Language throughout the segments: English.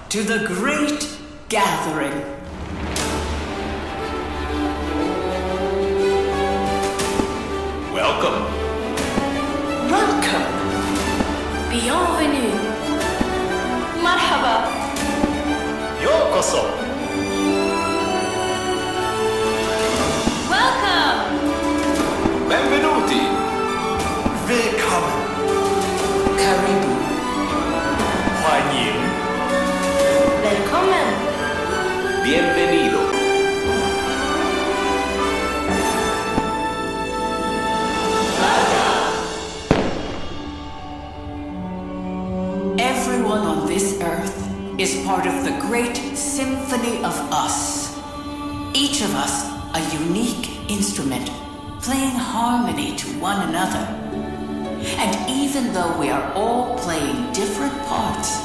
to the great gathering. Welcome. Welcome. Bienvenue. Marhaba. Yokoso. Welcome. Benvenuti. Willkommen. Karibu. 欢迎。 Willkommen. Bienvenido. Everyone on this earth is part of the great symphony of us. Each of us a unique instrument, playing harmony to one another. And even though we are all playing different parts,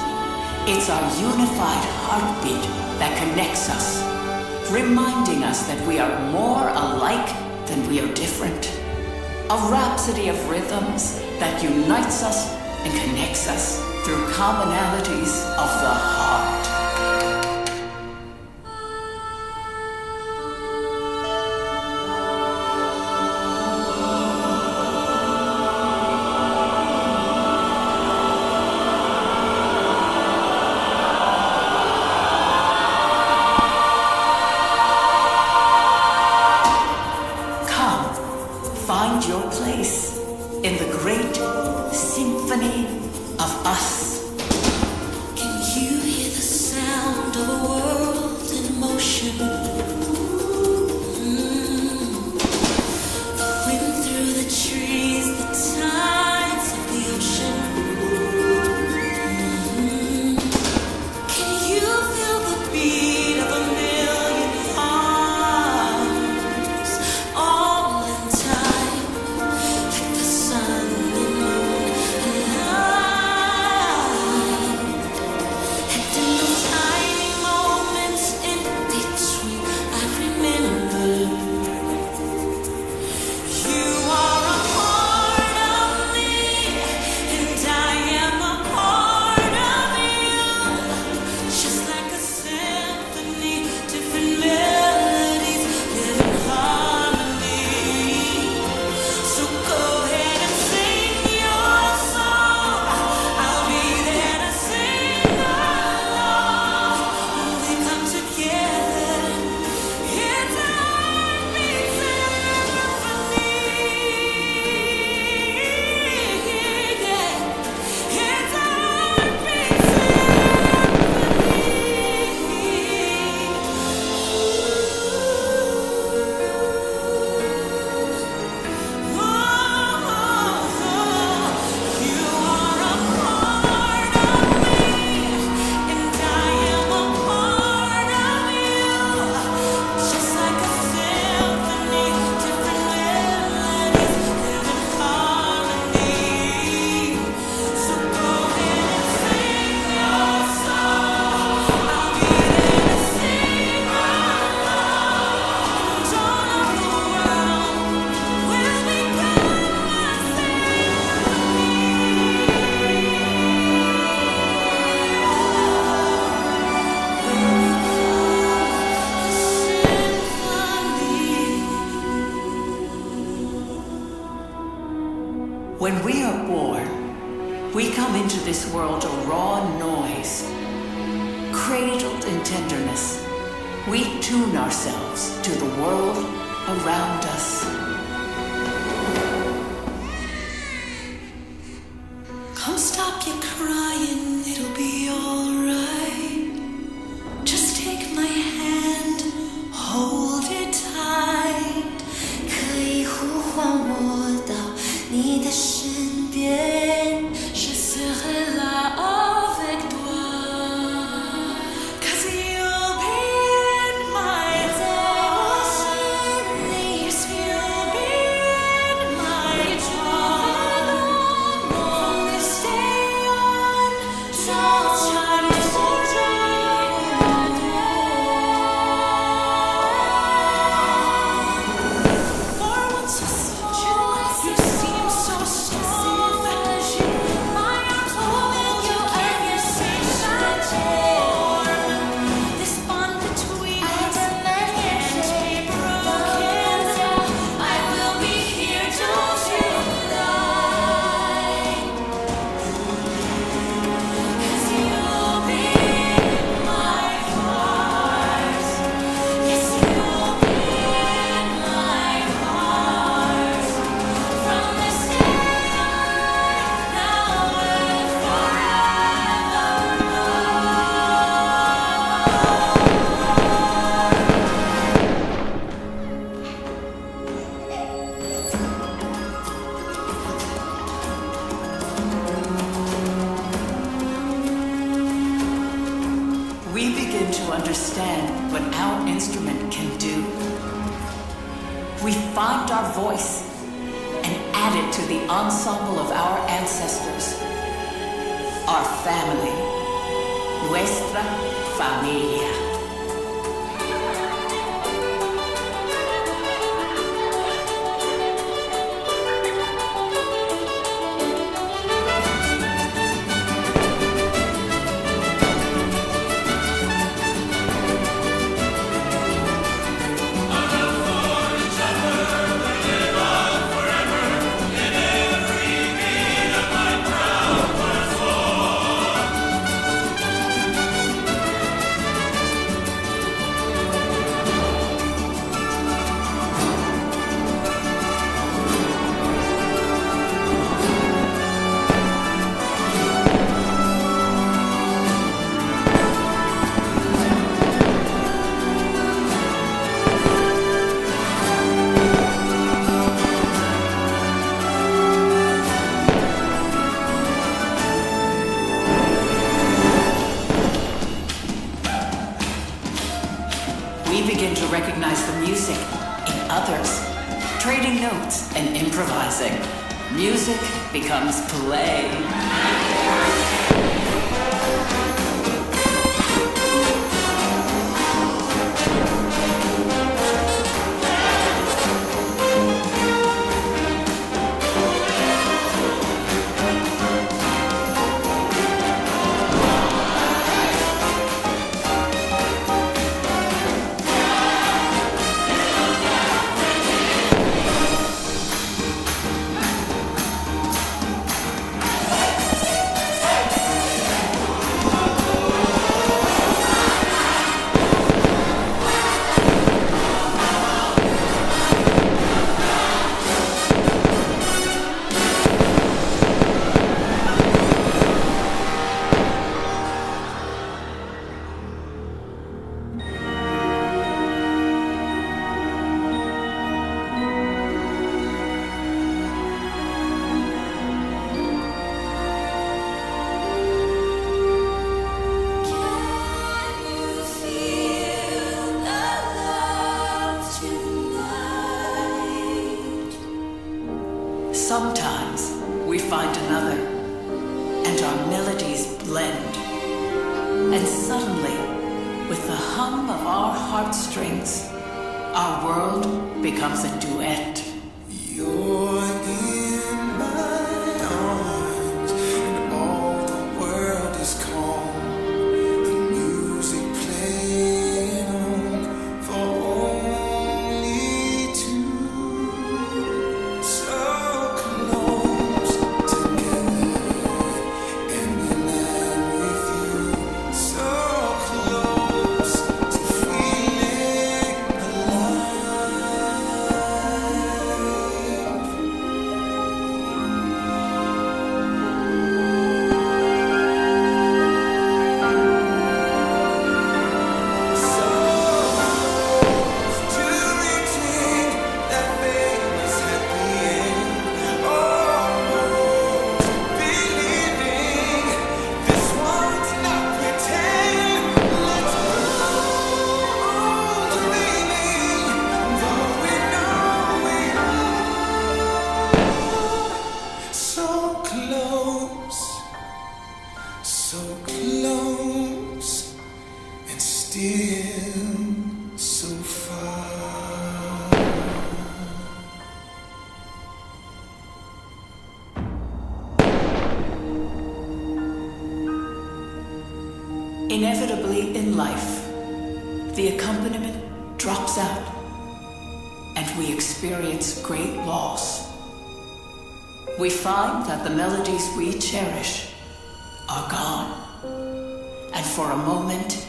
it's our unified heartbeat that connects us, reminding us that we are more alike than we are different. A rhapsody of rhythms that unites us and connects us through commonalities of the heart. Come, find your place in the great symphony of us. Can you hear the sound of a world in motion? The wind through the trees, the tides of the ocean. Can you feel the beat of a million hearts, all in time, like the sun and moon and light? And in those tiny moments in between, I remember you are a part of me, and I am a part of you. Just like a symphony, different melodies live in harmony. So go ahead and sing your song. I'll be there to sing along. When we come together, it's a heartbeat symphony. Yeah, it's a heartbeat symphony. You are a part of me, and I am a part of you. Just like a symphony, different melodies live in harmony. So go ahead and sing your song. I'll be there to sing along. All of the world will become my When we are born, we come into this world a raw noise. Cradled in tenderness, we tune ourselves to the world around us. Come stop your crying, it'll be alright. Just take my hand, hold it tight. 可以呼唤我到你的身边，je serai là avec toi. 'Cause you'll be in my 在我心里 Your spirit find our voice and add it to the ensemble of our ancestors. Our family. Nuestra familia. Begin to recognize the music in others, trading notes and improvising. Music becomes play. Sometimes we find another, and our melodies blend. And suddenly, with the hum of our heartstrings, our world becomes a duet. You're in my arms, and all the world is calm. The music playing on for only two. So close together, and when I'm with you, so close to feeling alive. So close, and still so far. Inevitably in life, the accompaniment drops out, and we experience great loss. We find that the melodies we cherish are gone, and for a moment,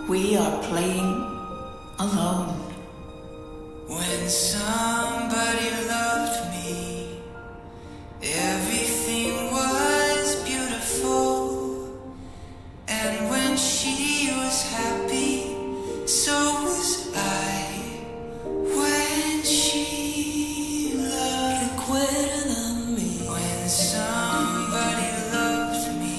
we are playing alone. When somebody loved me, everything was beautiful. And when she was happy, so was I. When she loved, recuérdame. When somebody loved me,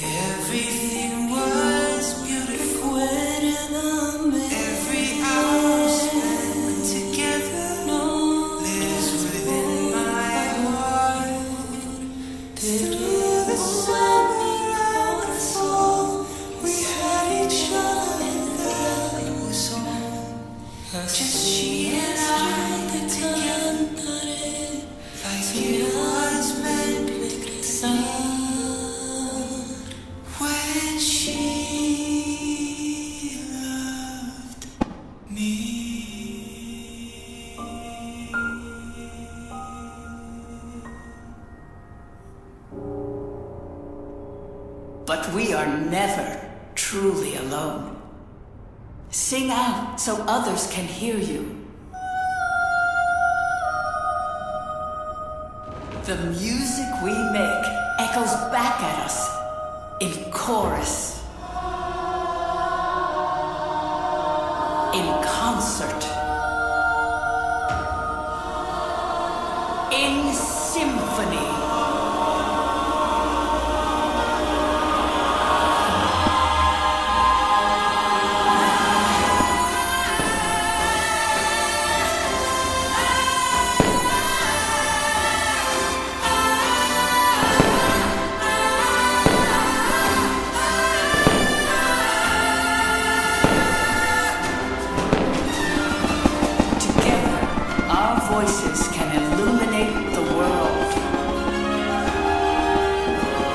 everything was beautiful. Recuérdame. Every hour spent together. she and I got together like it was meant to be. When she loved me. But we are never truly alone. Sing out so others can hear you. The music we make echoes back at us in chorus, in concert, in symphony. Voices can illuminate the world.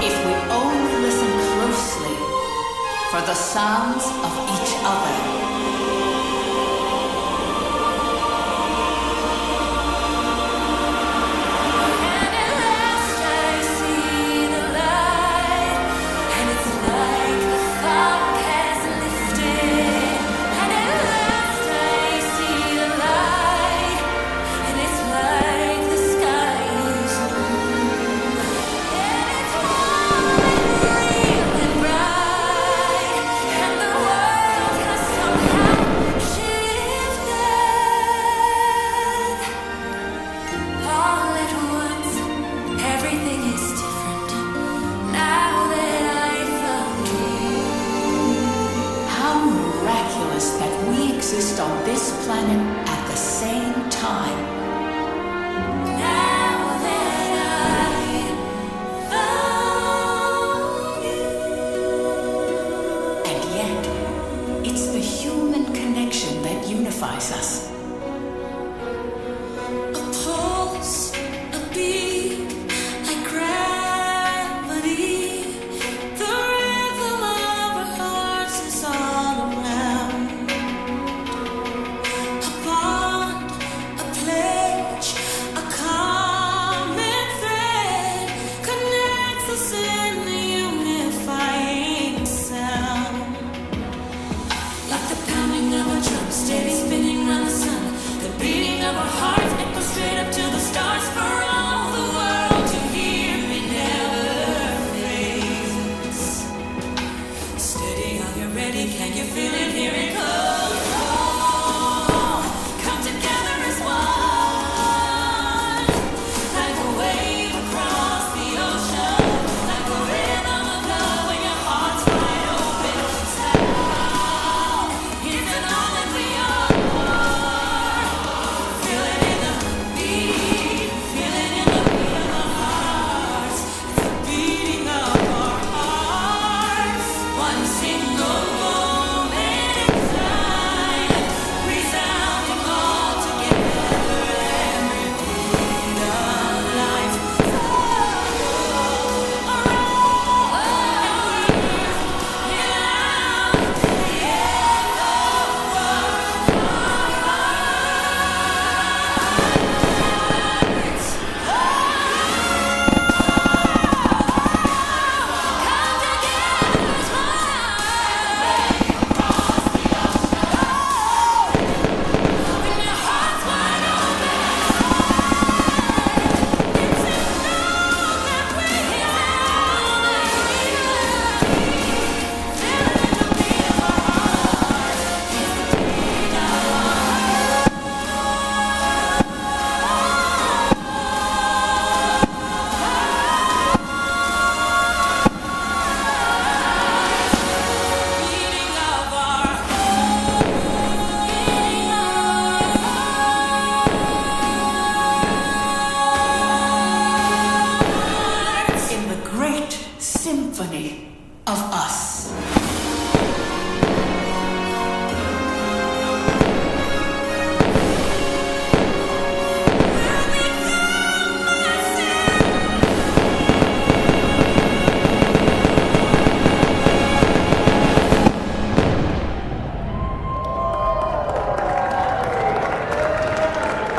If we only listen closely for the sounds of each other. And the world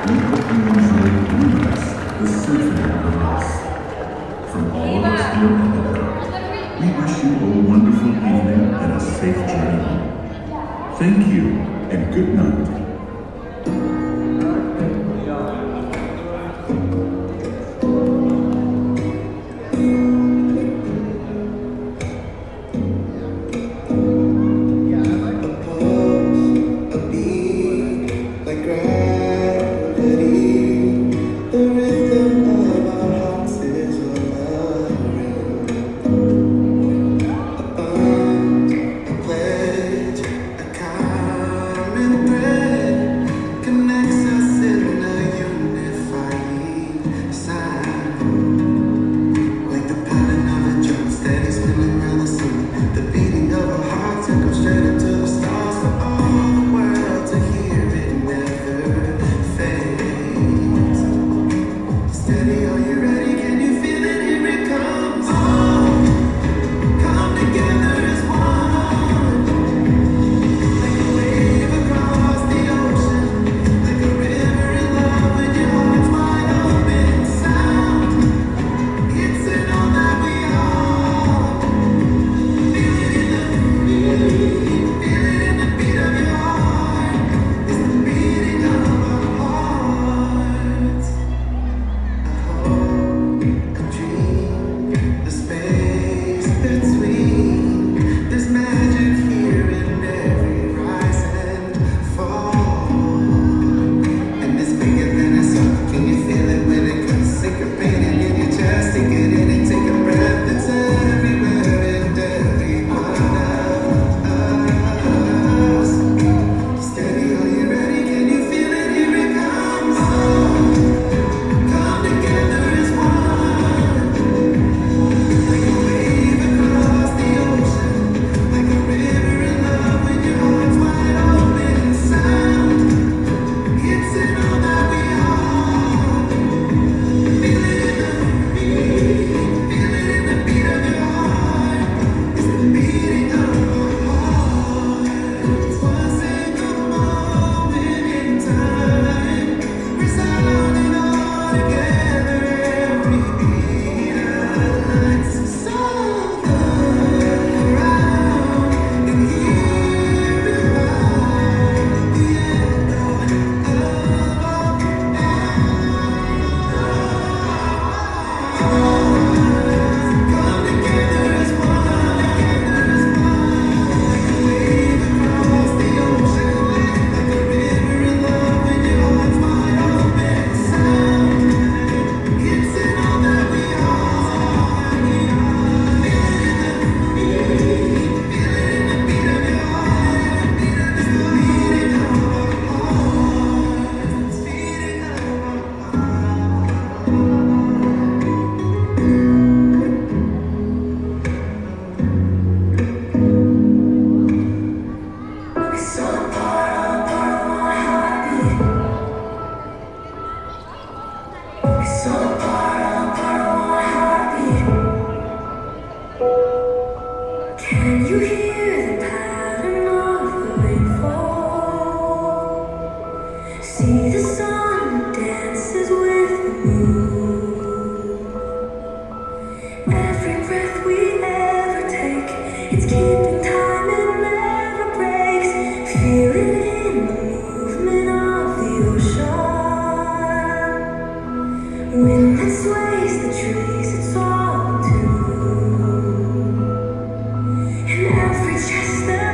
We hope you enjoyed with us the symphony of us. From all of us here at Kaskon, we wish you a wonderful evening and a safe journey home. Thank you and good night.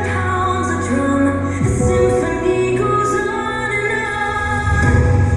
Pounds a drum, the symphony goes on and on.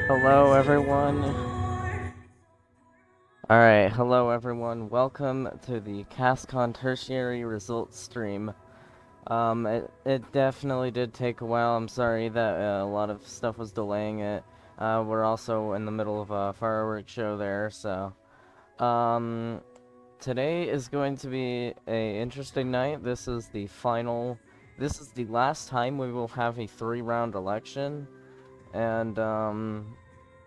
Hello, everyone. Alright, hello, everyone. Welcome to the Kaskon Tertiary results stream. It definitely did take a while. I'm sorry that a lot of stuff was delaying it. We're also in the middle of a fireworks show there, so... Today is going to be an interesting night. This is the last time we will have a 3-round election. And,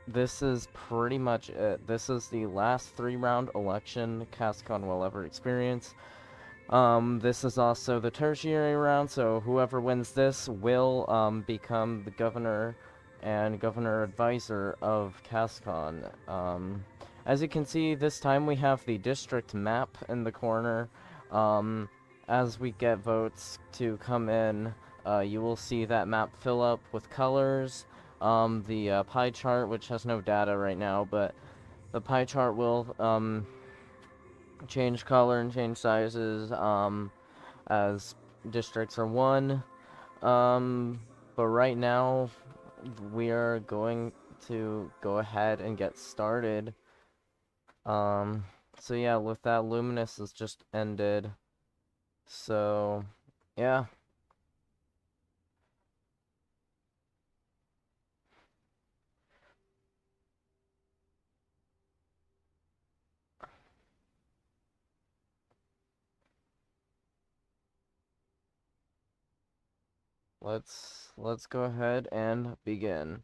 this is pretty much it. This is the last 3-round election Kaskon will ever experience. This is also the tertiary round, so whoever wins this will, become the governor and governor advisor of Kaskon. As you can see, this time we have the district map in the corner. As we get votes to come in, you will see that map fill up with colors. The pie chart, which has no data right now, but the pie chart will change color and change sizes as districts are won. But right now, we are going to go ahead and get started. So yeah, with that, Luminous has just ended. So, yeah. Let's go ahead and begin.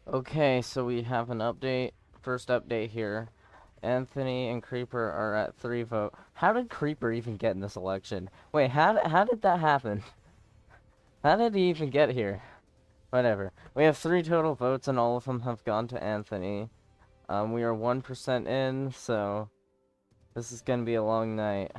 Okay, so we have an update. First update here. Anthony and Creeper are at 3 vote. How did Creeper even get in this election? Wait, how did that happen? How did he even get here? Whatever. We have 3 total votes and all of them have gone to Anthony. We are 1% in, so this is gonna be a long night.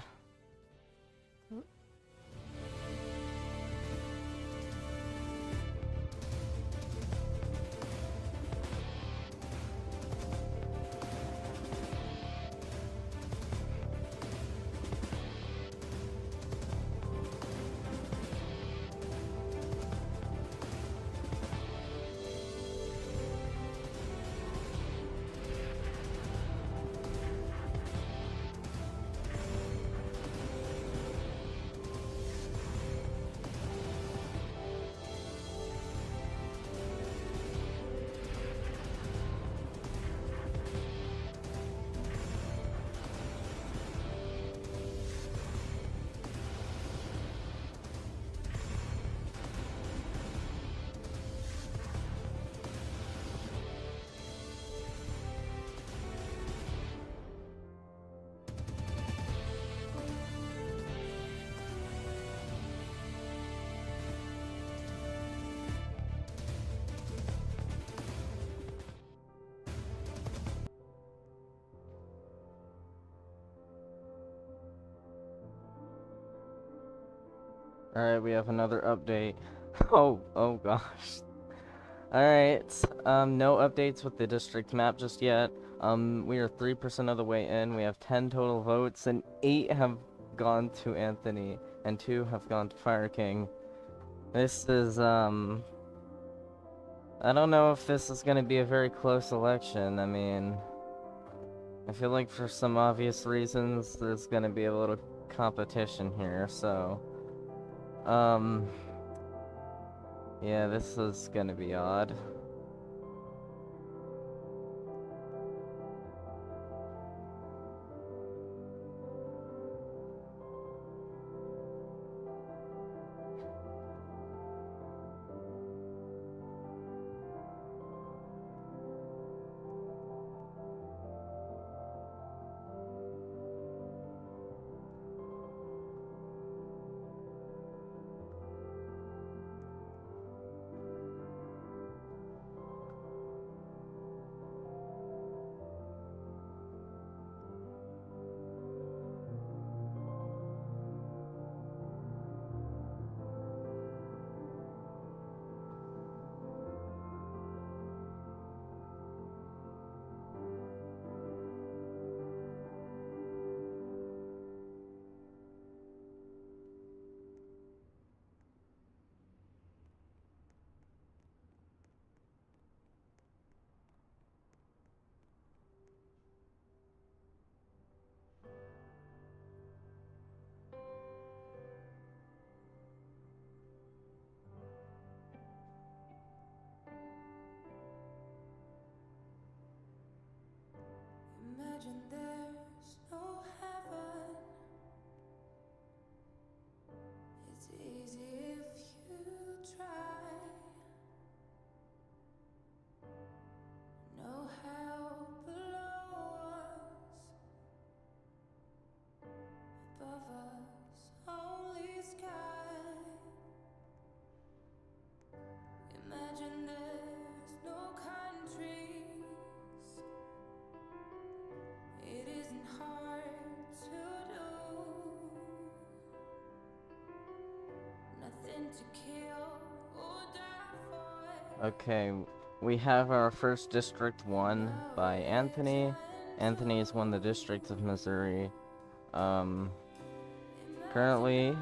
Alright, we have another update. Oh gosh. Alright, no updates with the district map just yet. We are 3% of the way in. We have 10 total votes, and 8 have gone to Anthony, and 2 have gone to Fire King. This is, I don't know if this is gonna be a very close election. I mean, I feel like for some obvious reasons, there's gonna be a little competition here, so... Yeah, this is gonna be odd. Okay, we have our first district won by Anthony. Anthony has won the District of Missouri. Currently,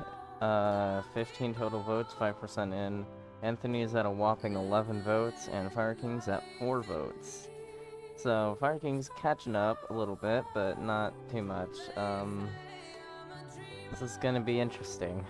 15 total votes, 5% in. Anthony is at a whopping 11 votes, and Fire King's at 4 votes. So, Fire King's catching up a little bit, but not too much. This is gonna be interesting.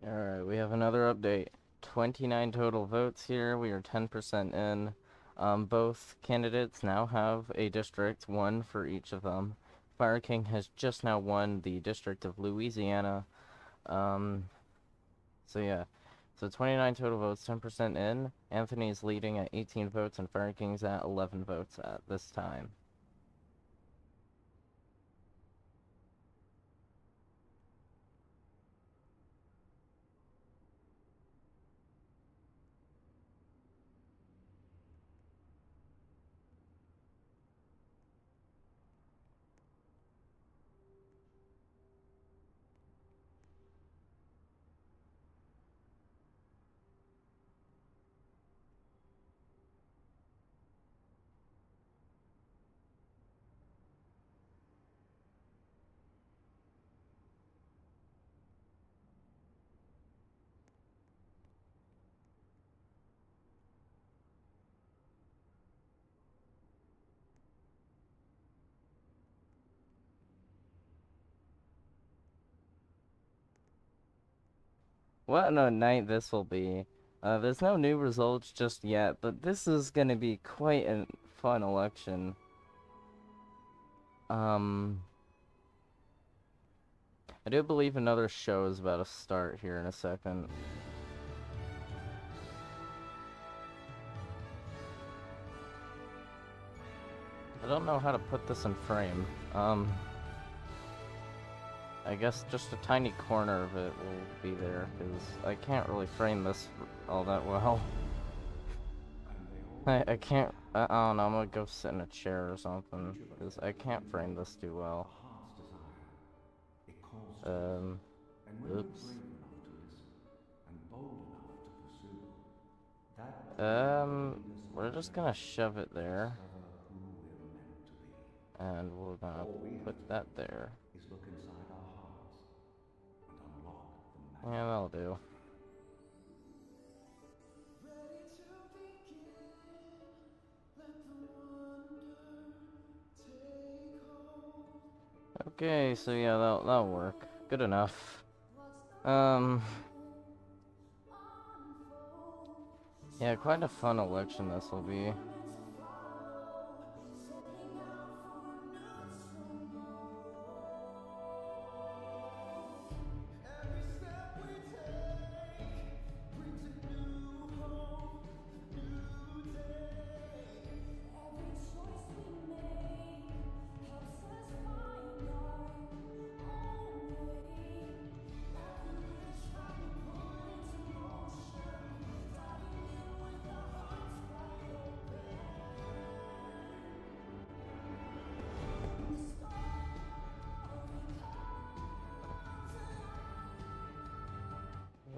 Alright, we have another update. 29 total votes here. We are 10% in. Both candidates now have a district, one for each of them. Fire King has just now won the District of Louisiana. So yeah. So 29 total votes, 10% in. Anthony's leading at 18 votes, and Fire King's at 11 votes at this time. What a night this will be. There's no new results just yet, but this is gonna be quite a fun election. I do believe another show is about to start here in a second. I don't know how to put this in frame. I guess just a tiny corner of it will be there, because I can't really frame this all that well. I can't, I don't know, I'm gonna go sit in a chair or something, because I can't frame this too well. Oops. We're just gonna shove it there. And we're gonna put that there. Yeah, that'll do. Okay, so yeah, that'll work. Good enough. Yeah, quite a fun election this will be.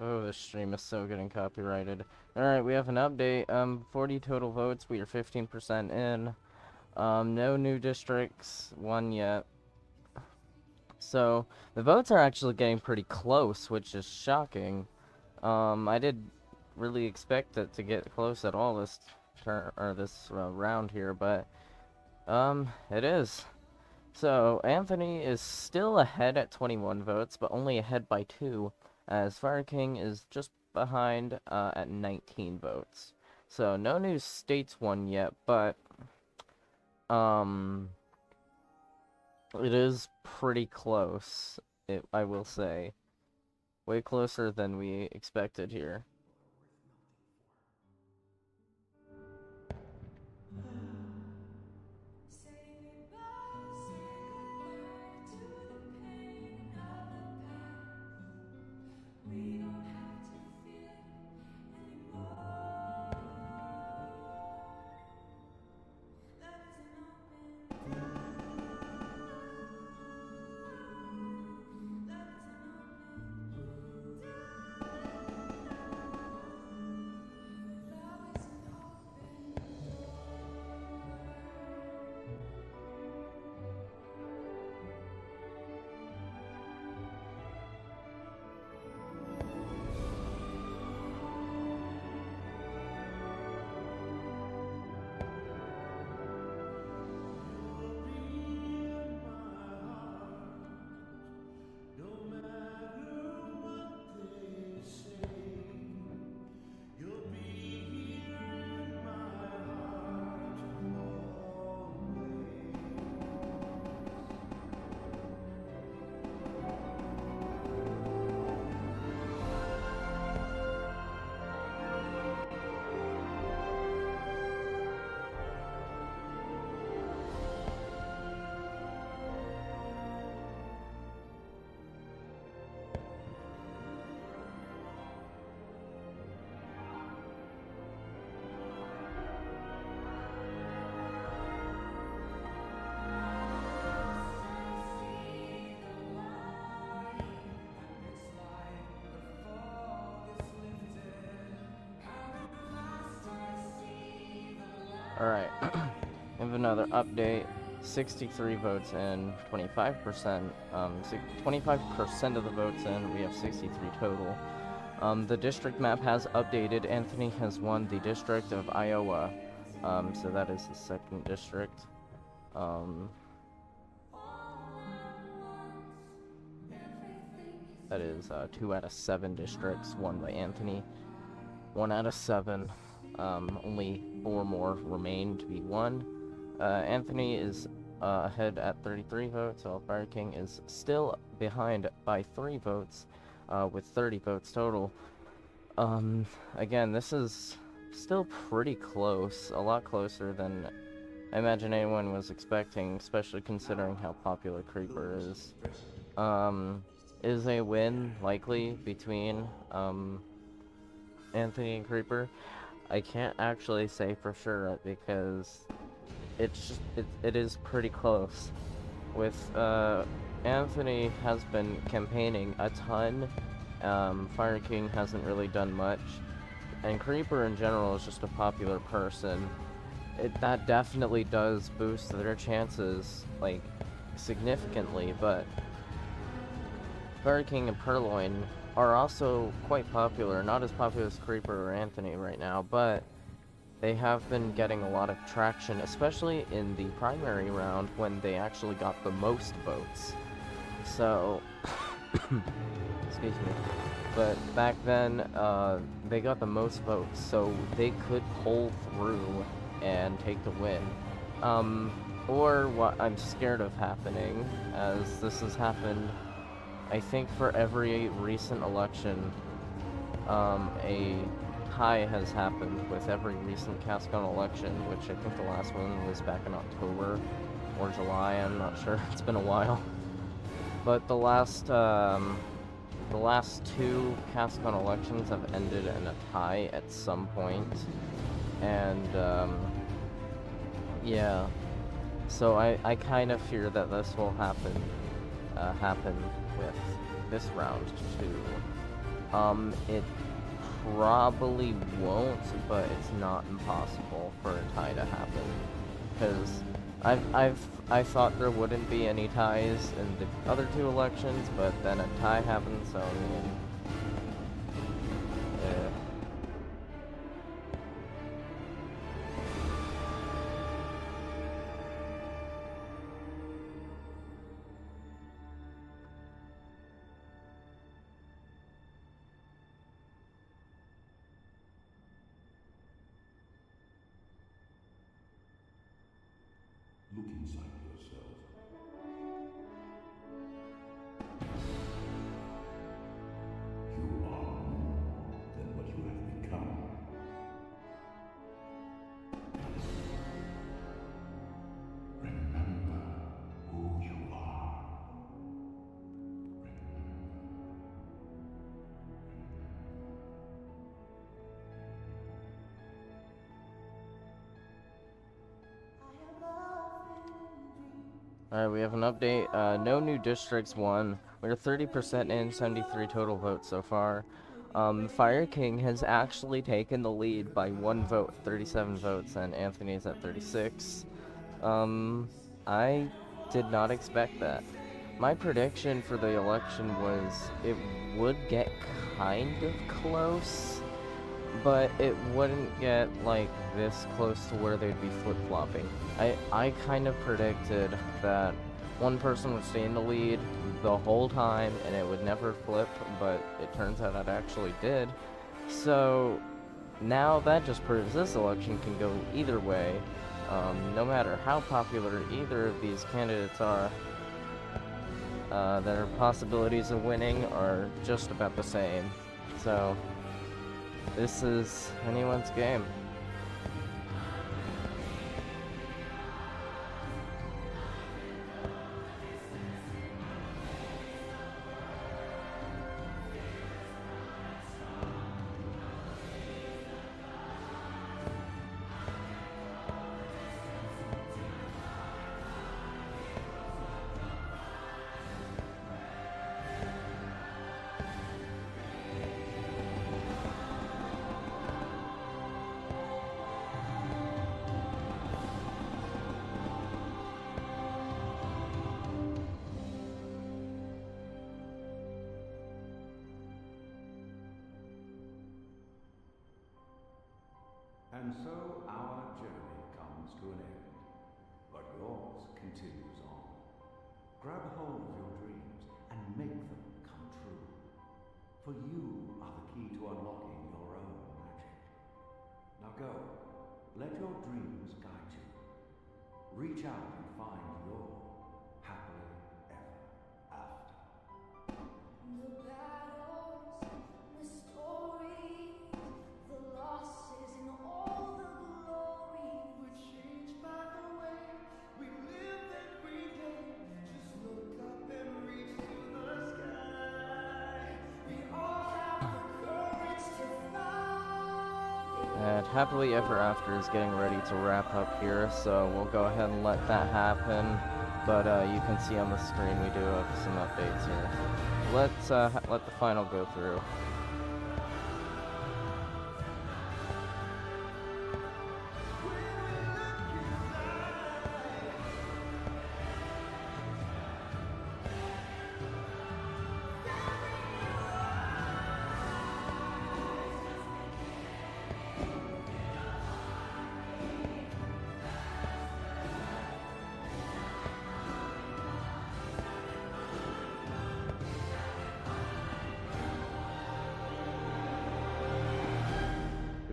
Oh, this stream is so getting copyrighted. Alright, we have an update. 40 total votes. We are 15% in. No new districts won yet. So, the votes are actually getting pretty close, which is shocking. I didn't really expect it to get close at all this turn, or this round here, but, it is. So, Anthony is still ahead at 21 votes, but only ahead by 2. As Fire King is just behind at 19 votes. So no new states won yet, but it is pretty close, I will say. Way closer than we expected here. Alright, we have another update. 63 votes in, 25%, 25% of the votes in, we have 63 total. The district map has updated. Anthony has won the district of Iowa, so that is the second district. That is 2 out of 7 districts won by Anthony. 1 out of 7. Only 4 more remain to be won. Anthony is ahead at 33 votes, while Fire King is still behind by 3 votes, with 30 votes total. Again, this is still pretty close, a lot closer than I imagine anyone was expecting, especially considering how popular Creeper is. Is a win likely between Anthony and Creeper? I can't actually say for sure because it is pretty close. With Anthony has been campaigning a ton. Fire King hasn't really done much, and Creeper in general is just a popular person. That definitely does boost their chances like significantly, but Fire King and Purloin are also quite popular, not as popular as Creeper or Anthony right now, but they have been getting a lot of traction, especially in the primary round when they actually got the most votes. So, excuse me. But back then, they got the most votes, so they could pull through and take the win. Or what I'm scared of happening, as this has happened, I think for every recent election, a tie has happened with every recent Kaskon election, which I think the last one was back in October or July, I'm not sure, it's been a while. But the last two Kaskon elections have ended in a tie at some point, and, yeah. So I kind of fear that this will happen with this round too. It probably won't, but it's not impossible for a tie to happen, because I thought there wouldn't be any ties in the other two elections, but then a tie happened, so I mean, Look inside yourself. You are more than what you have become. Remember who you are. Alright, we have an update. No new districts won. We're 30% in, 73 total votes so far. Fire King has actually taken the lead by 1 vote, 37 votes, and Anthony's at 36. I did not expect that. My prediction for the election was it would get kind of close, but it wouldn't get, like, this close to where they'd be flip-flopping. I kind of predicted that one person would stay in the lead the whole time, and it would never flip, but it turns out it actually did. So, now that just proves this election can go either way. No matter how popular either of these candidates are, their possibilities of winning are just about the same. So, this is anyone's game. And so our journey comes to an end, but yours continues on. Grab hold of your dreams and make them come true. For you are the key to unlocking your own magic. Now go, let your dreams guide you. Reach out and find your happily ever after. The battles, the stories, the losses, and all the glory were changed by the way we live every day. Just look up and reach to the sky. We all have the courage to fly. And Happily Ever After is getting ready to wrap up here, so we'll go ahead and let that happen. But you can see on the screen we do have some updates here. Let's let the final go through.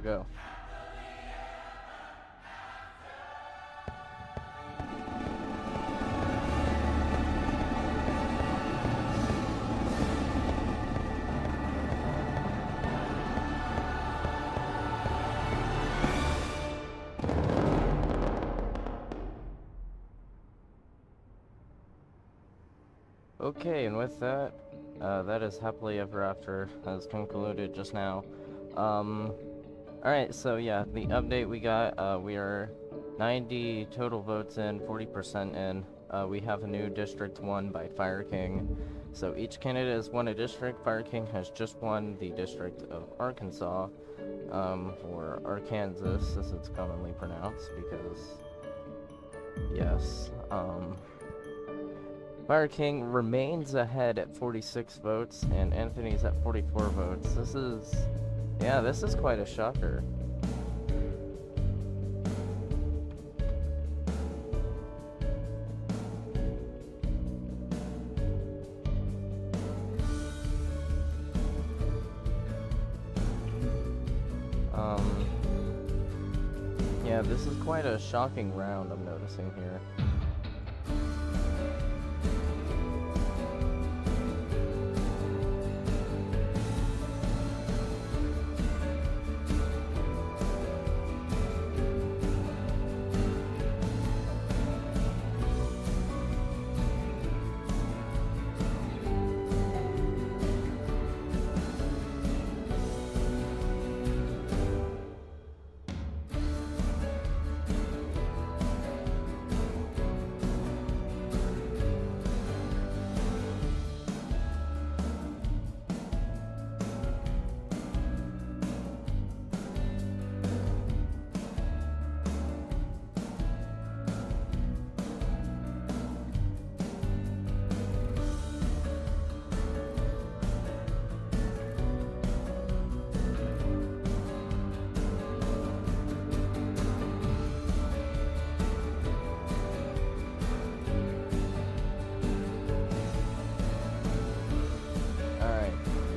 go. Okay, and with that, that is Happily Ever After has concluded just now. Alright, so yeah, the update we got, we are 90 total votes in, 40% in. We have a new district won by Fire King. So each candidate has won a district. Fire King has just won the district of Arkansas, or Arkansas, as it's commonly pronounced, because, yes, Fire King remains ahead at 46 votes, and Anthony's at 44 votes. This is quite a shocker. Yeah, this is quite a shocking round I'm noticing here.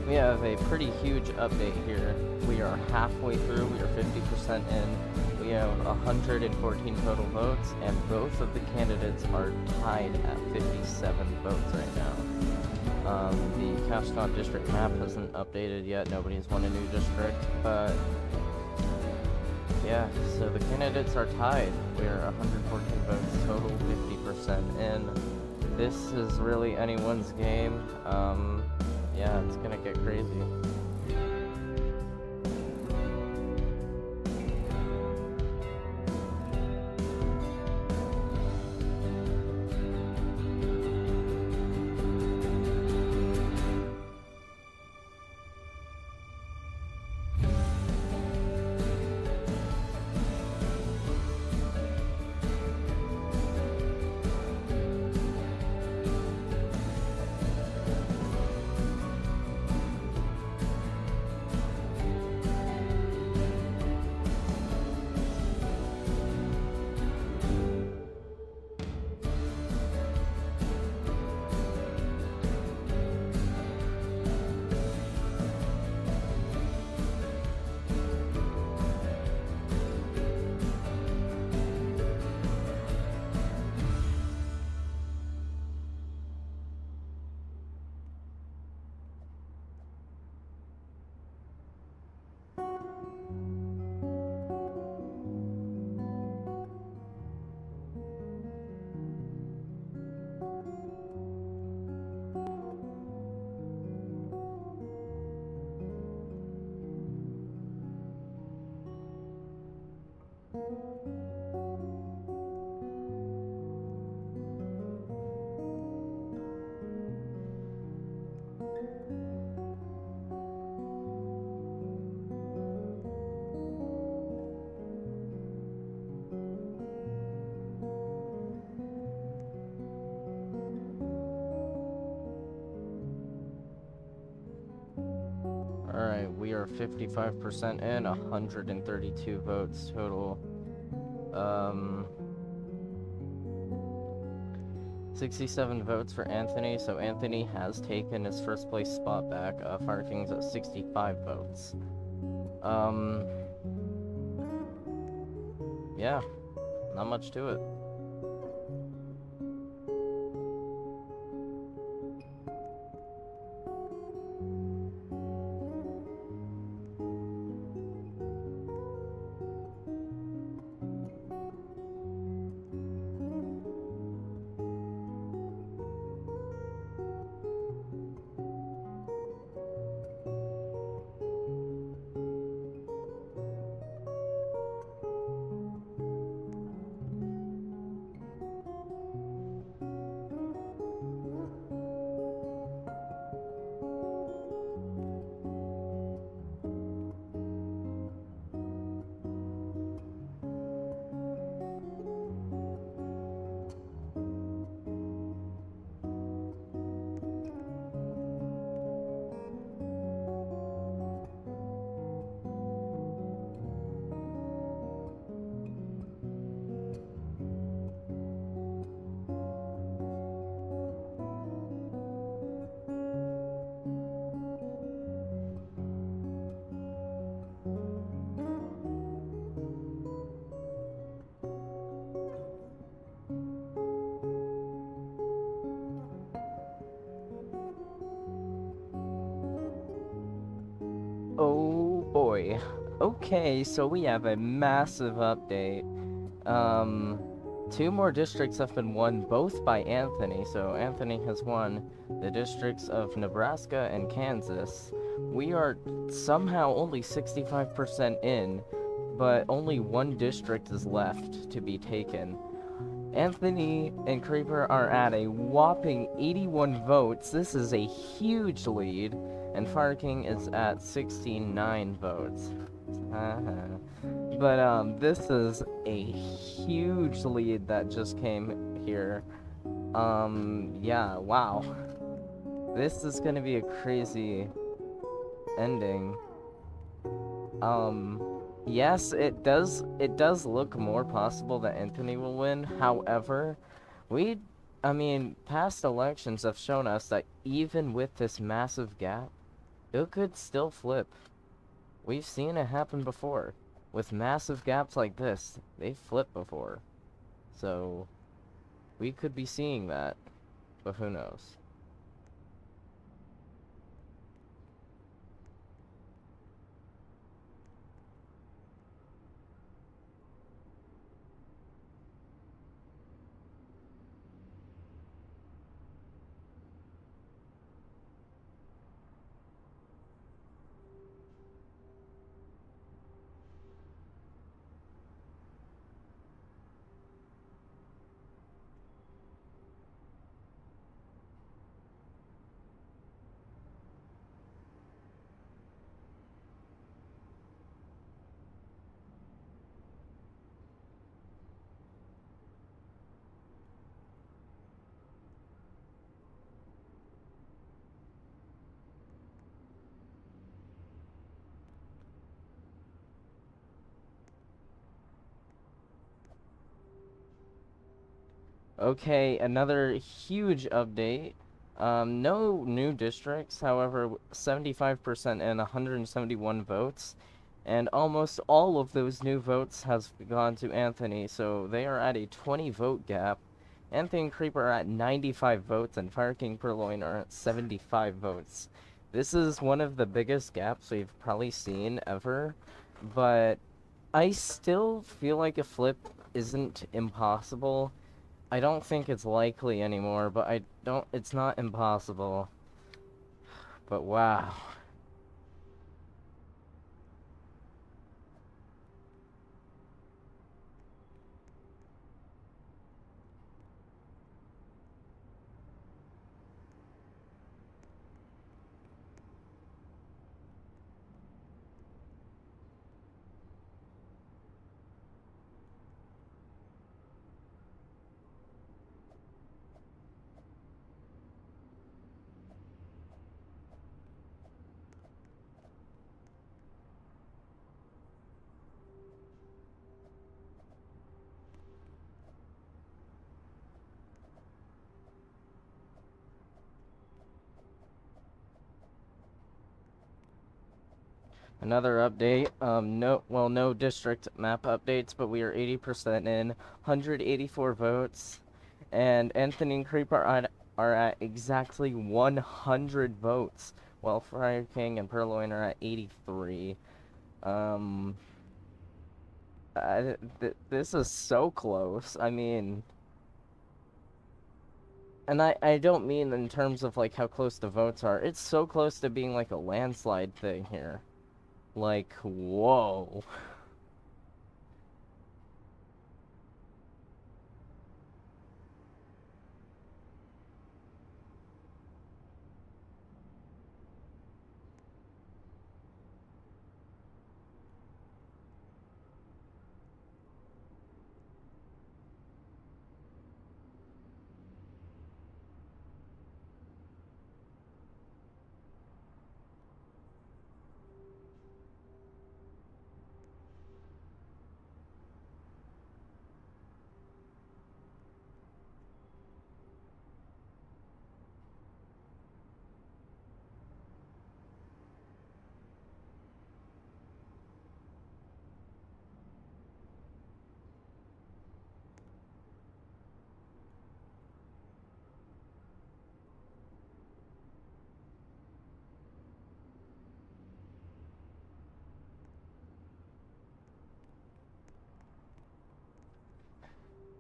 We have a pretty huge update here. We are halfway through, we are 50% in. We have 114 total votes, and both of the candidates are tied at 57 votes right now. The Kaskon district map hasn't updated yet, nobody's won a new district, but yeah, so the candidates are tied. We are 114 votes total, 50% in. This is really anyone's game. Yeah, it's gonna get crazy. Alright, we are 55% in, 132 votes total. 67 votes for Anthony, so Anthony has taken his first place spot back. Fire King's at 65 votes. yeah, not much to it. Oh boy. Okay, so we have a massive update. Two more districts have been won, both by Anthony. So Anthony has won the districts of Nebraska and Kansas. We are somehow only 65% in, but only one district is left to be taken. Anthony and Creeper are at a whopping 81 votes. This is a huge lead. And Fire King is at 69 votes. But, this is a huge lead that just came here. Yeah, wow. This is gonna be a crazy ending. Yes, it does look more possible that Anthony will win. However, I mean, past elections have shown us that even with this massive gap, it could still flip. We've seen it happen before. With massive gaps like this, they've flipped before. So, we could be seeing that, but who knows. Okay, another huge update. No new districts, however, 75% and 171 votes. And almost all of those new votes has gone to Anthony, so they are at a 20 vote gap. Anthony and Creeper are at 95 votes, and Fire King Purloin are at 75 votes. This is one of the biggest gaps we've probably seen ever, but I still feel like a flip isn't impossible. I don't think it's likely anymore, but it's not impossible. But wow. Another update. No district map updates, but we are 80% in, 184 votes, and Anthony and Creep are at exactly 100 votes, while Fire King and Purloin are at 83. This is so close. I mean, and I don't mean in terms of like how close the votes are. It's so close to being like a landslide thing here. Like, whoa.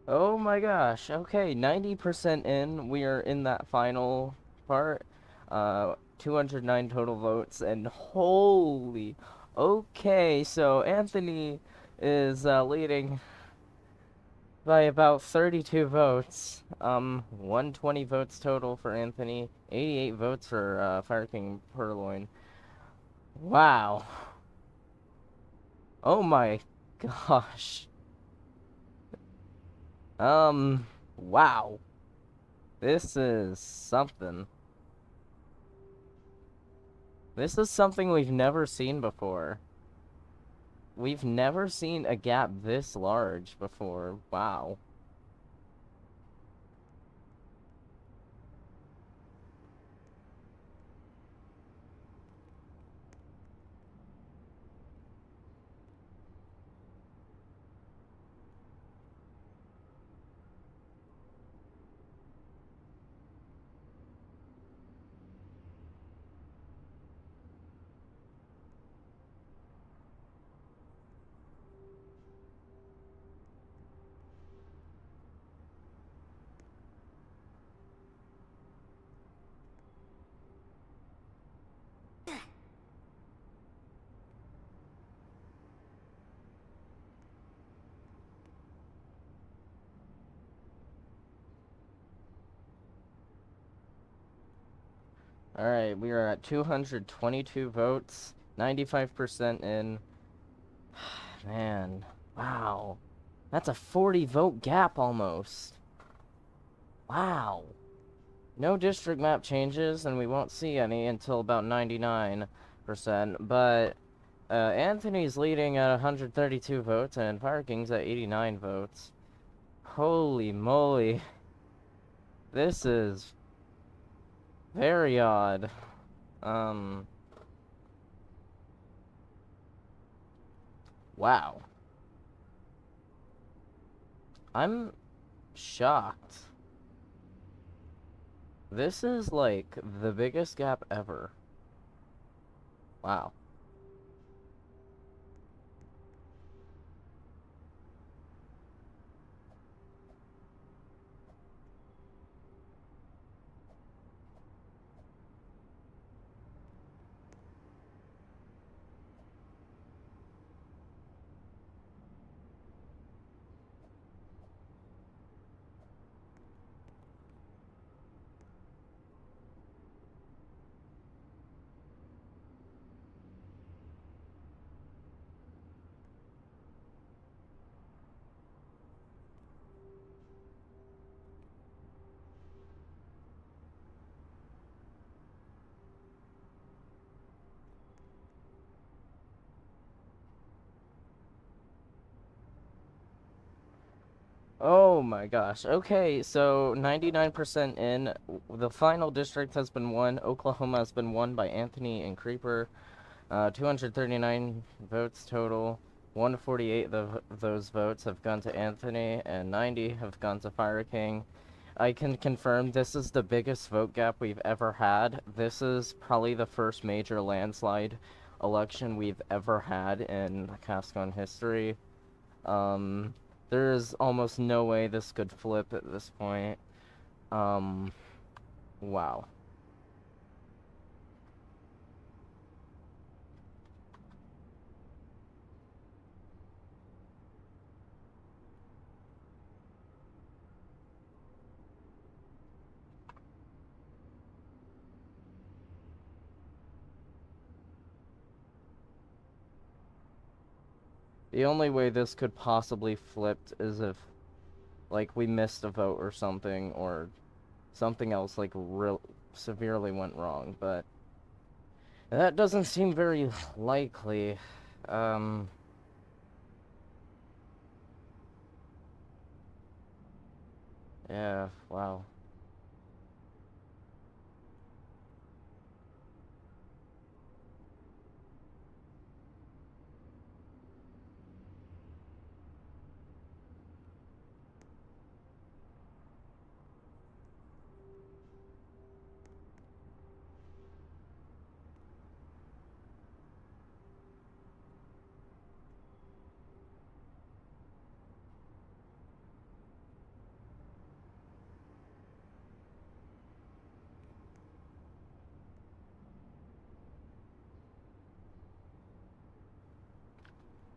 Oh my gosh. Okay, 90% in. We are in that final part. 209 total votes, and holy. Okay, so Anthony is leading by about 32 votes. 120 votes total for Anthony, 88 votes for Fire King Purloin. Wow. Oh my gosh. Wow. This is something. This is something we've never seen before. We've never seen a gap this large before. Wow. Alright, we are at 222 votes, 95% in. Man, wow. That's a 40 vote gap almost. Wow. No district map changes, and we won't see any until about 99%, but Anthony's leading at 132 votes, and Fire King's at 89 votes. Holy moly. This is very odd. Wow. I'm shocked. This is like the biggest gap ever. Wow. Oh my gosh. Okay, so 99% in. The final district has been won. Oklahoma has been won by Anthony and Creeper. 239 votes total. 148 of those votes have gone to Anthony, and 90 have gone to Fire King. I can confirm this is the biggest vote gap we've ever had. This is probably the first major landslide election we've ever had in Kaskon history. There is almost no way this could flip at this point. Wow. The only way this could possibly flipped is if, like, we missed a vote or something, or something else, like, real severely went wrong, but that doesn't seem very likely. Yeah, wow.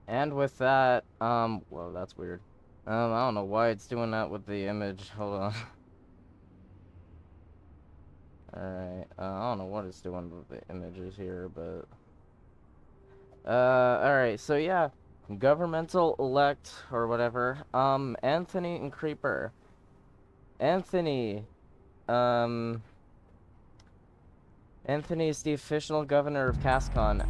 And with that, whoa, that's weird. I don't know why it's doing that with the image. Hold on. Alright, I don't know what it's doing with the images here, but... alright, so yeah. Governmental elect, or whatever. Anthony and Creeper. Anthony, Anthony is the official governor of Kaskon.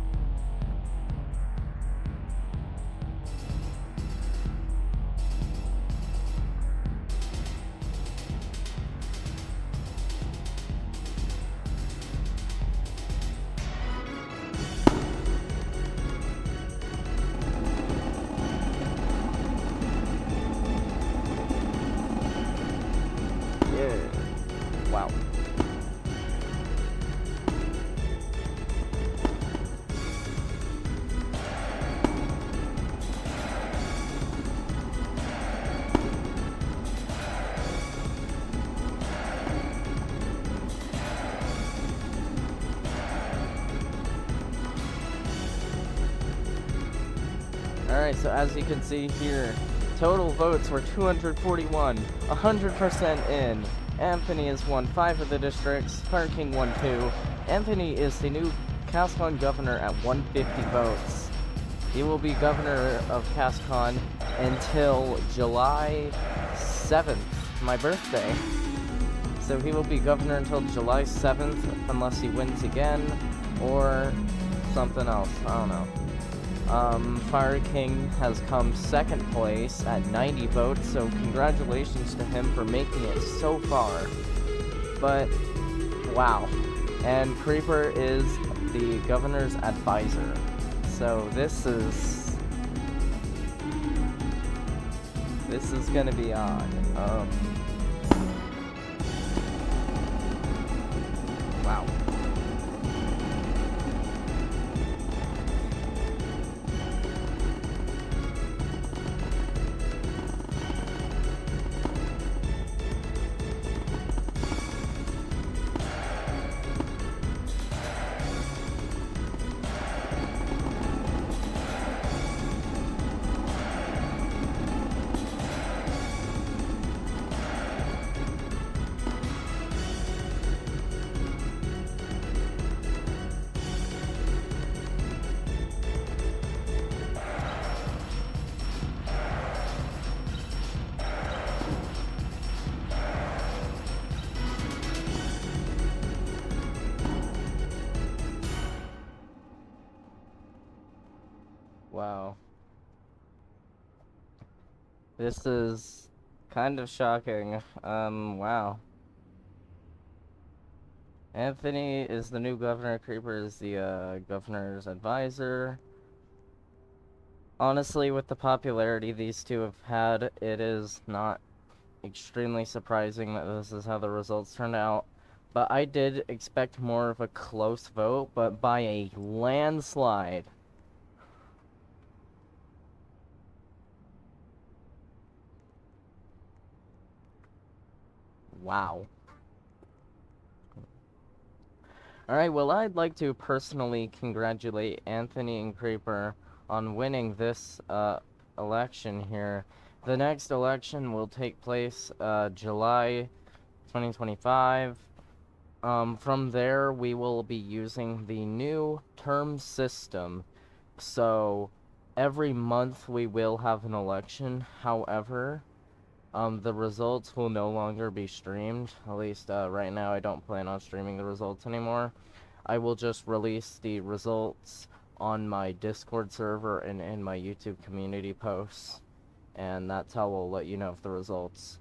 Wow. Alright, so as you can see here, total votes were 241, 100% in. Anthony has won 5 of the districts, Fire King won 2. Anthony is the new Kaskon Governor at 150 votes. He will be Governor of Kaskon until July 7th, my birthday. So he will be Governor until July 7th, unless he wins again, or something else, I don't know. Fire King has come second place at 90 votes, so congratulations to him for making it so far. But, wow. And Creeper is the governor's advisor. So this is gonna be odd. Wow. Wow. This is kind of shocking. Wow. Anthony is the new governor. Creeper is the governor's advisor. Honestly, with the popularity these two have had, it is not extremely surprising that this is how the results turned out. But I did expect more of a close vote, but by a landslide. Wow. Alright, well, I'd like to personally congratulate Anthony and Creeper on winning this election here. The next election will take place July 2025. From there, we will be using the new term system. So, every month we will have an election. However, the results will no longer be streamed. At least, right now I don't plan on streaming the results anymore. I will just release the results on my Discord server and in my YouTube community posts. And that's how we'll let you know of the results.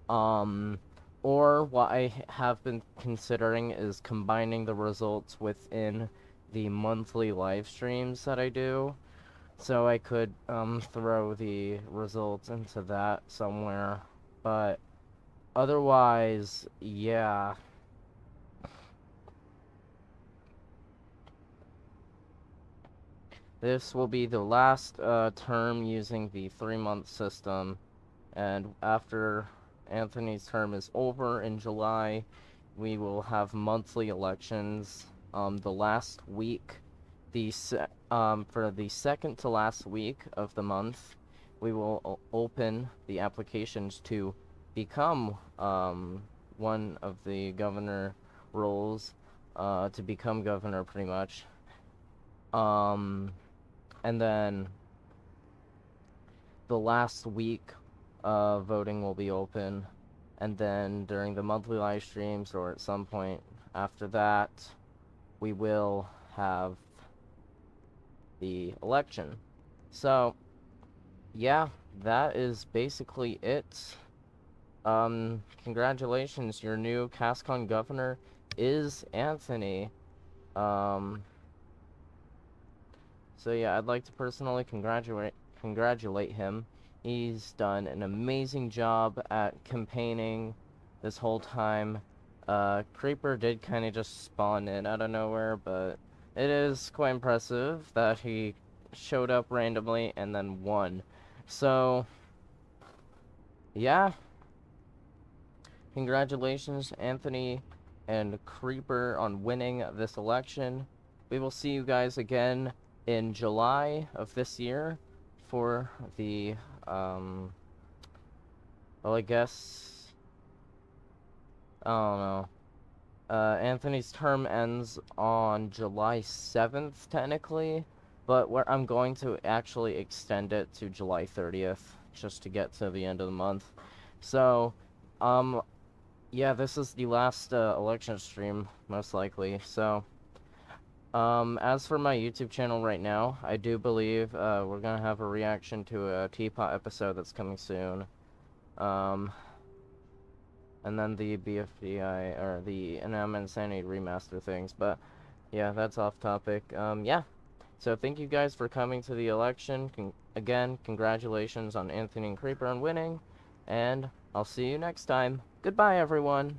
Or what I have been considering is combining the results within the monthly live streams that I do. So I could throw the results into that somewhere. But otherwise, yeah. This will be the last term using the 3-month system. And after Anthony's term is over in July, we will have monthly elections. The last week, for the second to last week of the month, we will open the applications to become one of the governor roles, to become governor pretty much. And then the last week voting will be open, and then during the monthly live streams or at some point after that, we will have the election. So yeah, that is basically it. Congratulations, your new Kaskon Governor is Anthony. So yeah, I'd like to personally congratulate him. He's done an amazing job at campaigning this whole time. Creeper did kind of just spawn in out of nowhere, but it is quite impressive that he showed up randomly and then won. So, yeah. Congratulations, Anthony and Creeper, on winning this election. We will see you guys again in July of this year for the, well, I guess, I don't know. Anthony's term ends on July 7th, technically, but I'm going to actually extend it to July 30th, just to get to the end of the month. So, yeah, this is the last election stream, most likely. So, as for my YouTube channel right now, I do believe we're gonna have a reaction to a Teapot episode that's coming soon. And then the BFDI, or the Insanity remaster things, but yeah, that's off topic. Yeah. So thank you guys for coming to the election. Again, congratulations on Anthony and Creeper on winning, and I'll see you next time. Goodbye, everyone!